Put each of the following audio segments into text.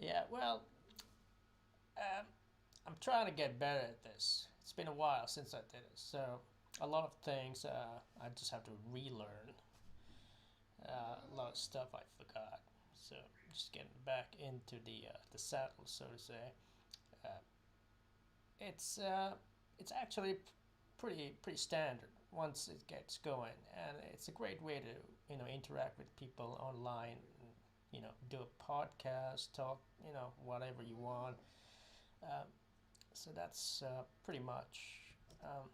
Yeah, well, um, I'm trying to get better at this. It's been a while since I did it, so a lot of things I just have to relearn. A lot of stuff I forgot. So just getting back into the saddle, so to say. Uh, it's uh, it's actually pretty standard once it gets going, and it's a great way to interact with people online. And, do a podcast, talk, whatever you want. Um, so that's pretty much. Um,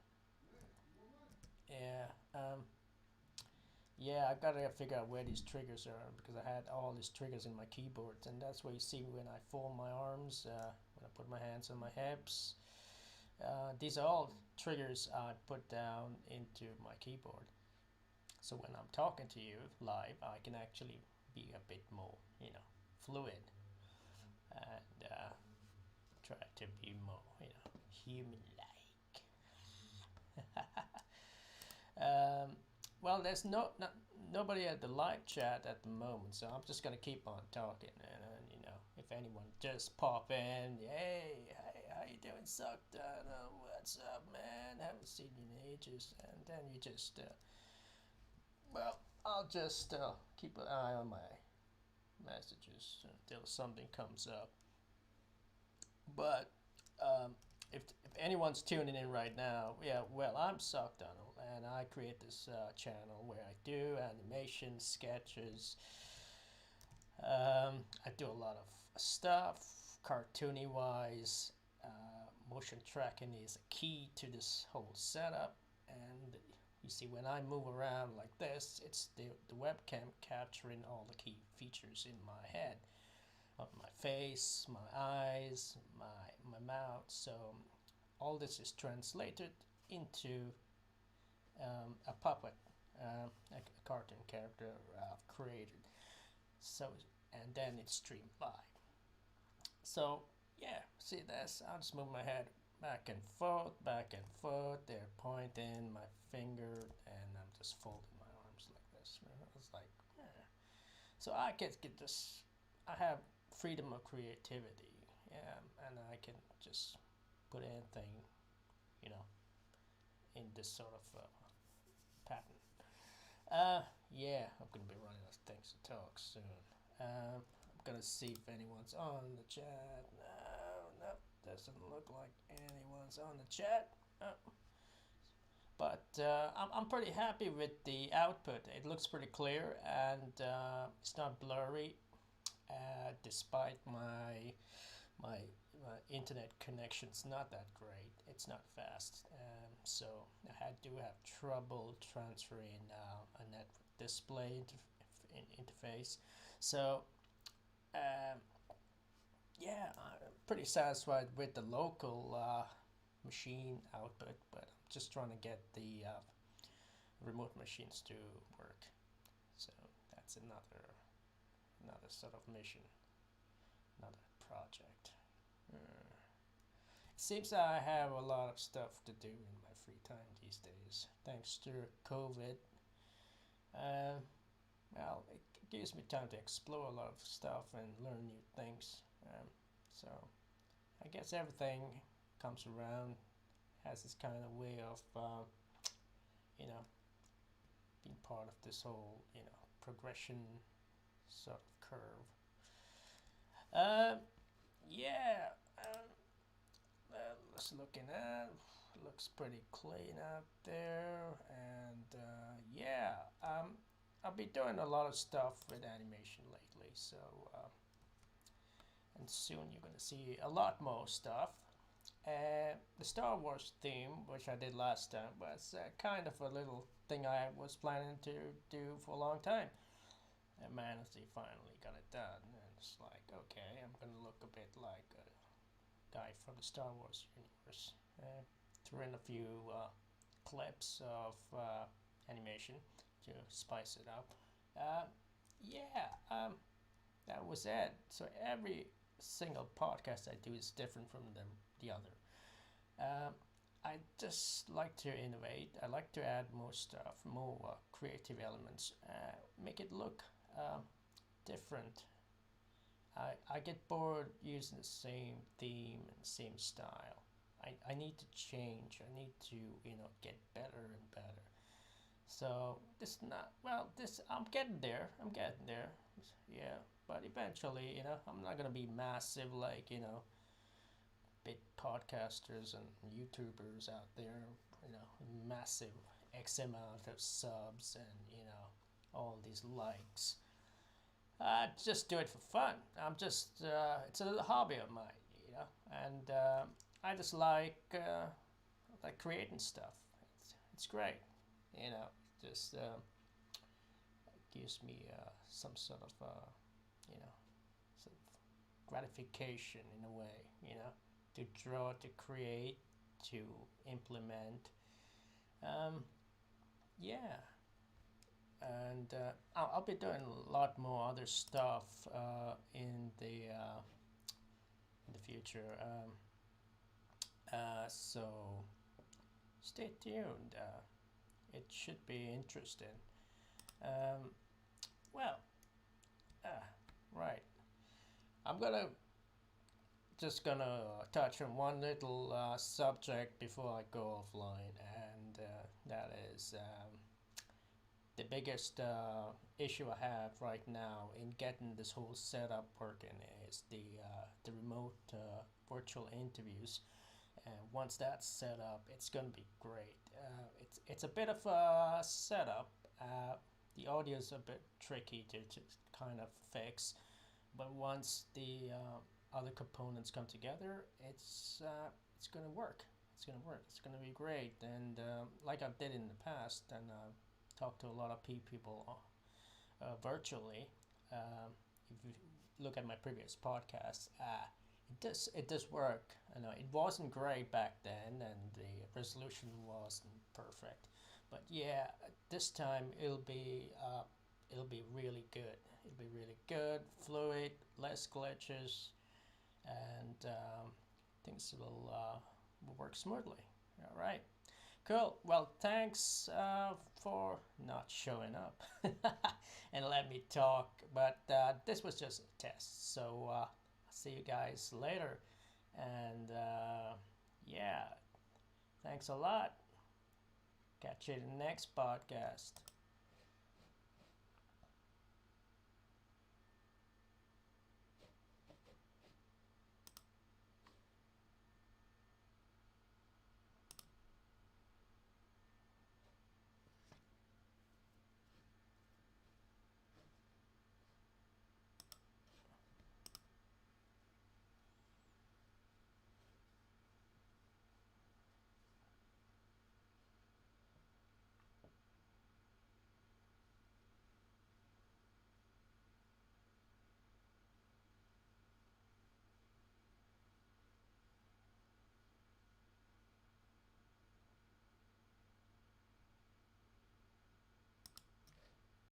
yeah. Yeah, I've got to figure out where these triggers are because I had all these triggers in my keyboard, and that's where you see when I fold my arms, when I put my hands on my hips. These are all triggers I put down into my keyboard. So when I'm talking to you live, I can actually be a bit more, fluid and try to be more, human-like. Um, well, there's nobody at the live chat at the moment, so I'm just gonna keep on talking. And if anyone just pop in, hey, how you doing, Sucked? What's up, man? Haven't seen you in ages. And then you just, well, I'll just keep an eye on my messages until something comes up. But if anyone's tuning in right now, yeah, well, I'm Sock Donald, and I create this channel where I do animation sketches. I do a lot of stuff, cartoony wise. Motion tracking is a key to this whole setup, and you see when I move around like this, it's the webcam capturing all the key features in my head of my face, my eyes, my mouth. So all this is translated into a puppet, a cartoon character I've created. So and then it's streamed live. So yeah, see this? I'll just move my head back and forth, back and forth. They're pointing my finger, and I'm just folding my arms like this. It's like, yeah. So I get this. I have freedom of creativity, yeah, and I can just put anything, you know, in this sort of pattern. Uh, yeah, I'm gonna be running out of things to talk soon. I'm gonna see if anyone's on the chat. No, doesn't look like anyone's on the chat. But I'm pretty happy with the output. It looks pretty clear and it's not blurry, despite my internet connection's not that great. It's not fast, so do have trouble transferring a network display interface. So um, yeah, I'm pretty satisfied with the local machine output, but I'm just trying to get the remote machines to work. So that's another sort of mission, another project. It seems I have a lot of stuff to do in my free time these days, thanks to COVID. Uh, well, it gives me time to explore a lot of stuff and learn new things. So I guess everything comes around, has this kind of way of, you know, being part of this whole, progression sort of curve. Uh, yeah, let's looking at. Looks pretty clean out there, and yeah, I've been doing a lot of stuff with animation lately. So, and soon you're gonna see a lot more stuff. The Star Wars theme, which I did last time, was kind of a little thing I was planning to do for a long time. And Manatee finally got it done, and it's like, okay, I'm gonna look a bit like a guy from the Star Wars universe. Threw in a few clips of animation to spice it up. Uh, yeah, that was it. So every single podcast I do is different from the other. Um, I just like to innovate. I like to add more stuff, more creative elements, make it look different. I I get bored using the same theme and same style. I need to change. I need to, get better and better. So this not well. This I'm getting there. I'm getting there. Yeah, but eventually, I'm not gonna be massive like big podcasters and YouTubers out there. Massive X amount of subs and all these likes. Just do it for fun. It's a little hobby of mine, and I just like creating stuff. It's great, just gives me some sort of, you know, sort of gratification in a way, to draw, to create, to implement. Um, yeah, and I'll be doing a lot more other stuff in the future. So stay tuned. It should be interesting. Um, well, uh, right. I'm gonna touch on one little subject before I go offline, and that is the biggest issue I have right now in getting this whole setup working is the remote virtual interviews. And once that's set up, it's gonna be great. It's a bit of a setup. The audio is a bit tricky to kind of fix, but once the other components come together, it's gonna work. It's gonna work. It's gonna be great. And like I did in the past, and talked to a lot of people virtually. If you look at my previous podcast, it does work. It wasn't great back then, and the resolution wasn't perfect. But yeah, this time it'll be really good. It'll be really good, fluid, less glitches, and things will work smoothly. All right. Cool. Well, thanks for not showing up and let me talk. But this was just a test. So I'll see you guys later. And yeah, thanks a lot. Catch you in the next podcast.